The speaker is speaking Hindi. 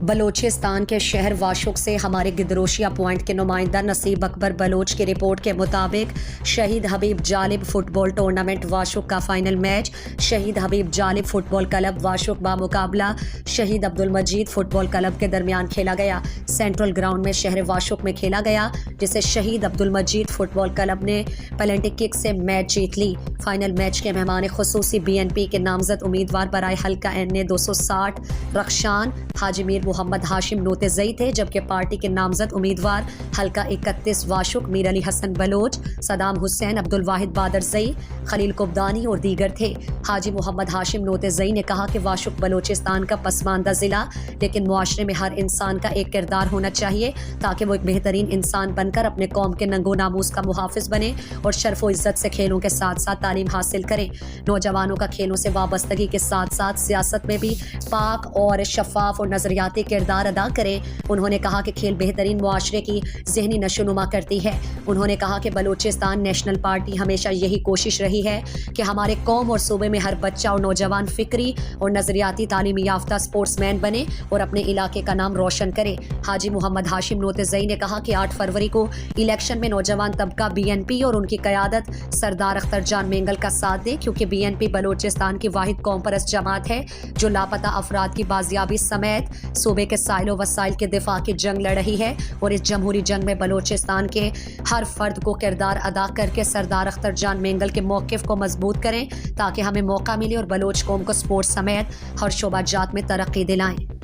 बलोचिस्तान के शहर वाशुक से हमारे गिदरोशिया पॉइंट के नुमाइंदा नसीब अकबर बलोच की रिपोर्ट के मुताबिक शहीद हबीब जालिब फुटबॉल टूर्नामेंट वाशुक का फाइनल मैच शहीद हबीब जालिब फुटबॉल क्लब वाशुक बामुकाबला शहीद अब्दुल मजीद फुटबॉल क्लब के दरमियान खेला गया। सेंट्रल ग्राउंड में शहर वाशुक में खेला गया, जिसे शहीद अब्दुल मजीद फुटबॉल क्लब ने पेनल्टी किक से मैच जीत ली। फाइनल मैच के मेहमान खुसूसी BNP के नामजद उम्मीदवार बराए हल्का NA 260 रख्शान हाजी मीर मोहम्मद हाशिम नोतेजई थे, जबकि पार्टी के नामजद उम्मीदवार हल्का 31 वाशुक मीर अली हसन बलोच, सदाम हुसैन, अब्दुल वाहिद बादरजई, खलील कुब्दानी और दीगर थे। हाजी मोहम्मद हाशिम नोतेजई ने कहा कि वाशुक बलोचिस्तान का पसमानदा ज़िला, लेकिन मुआशरे में हर इंसान का एक किरदार होना चाहिए ताकि वो एक बेहतरीन इंसान बनकर अपने कौम के नंगो नामूस का मुहाफिज बने और शर्फ व इज़्ज़त से खेलों के साथ साथ तालीम हासिल करें। नौजवानों का खेलों से वाबस्तगी के साथ साथ सियासत में भी पाक और शफाफ और नज़रियाती किरदार अदा करें। उन्होंने कहा कि खेल बेहतरीन मुआशरे की ज़हनी नशोनुमा करती है। उन्होंने कहा कि बलोचिस्तान नेशनल पार्टी हमेशा यही कोशिश रही है कि हमारे कौम और सूबे में हर बच्चा और नौजवान फिक्री और नज़रियाती तालीमी याफ्ता स्पोर्ट्समैन बने और अपने इलाके का नाम रोशन करे। हाजी मोहम्मद हाशिम नोतेजई ने कहा कि 8 फरवरी को इलेक्शन में नौजवान तबका BNP और उनकी क़यादत सरदार अख्तर जान मेंगल का साथ दे, क्योंकि BNP बलोचिस्तान की वाहिद कौम परस्त जमात है जो लापता अफराद की बाजियाबी समेत सूबे के साइलो वसाइल के दिफा की जंग लड़ रही है और इस जमहूरी जंग में बलोचिस्तान के हर फर्द को किरदार अदा करके सरदार अख्तर जान मेंगल के मौक़िफ़ को मजबूत करें ताकि हमें मौका मिले और बलोच कौम को स्पोर्ट्स समेत हर शोबा जात में तरक्की दिलाएं।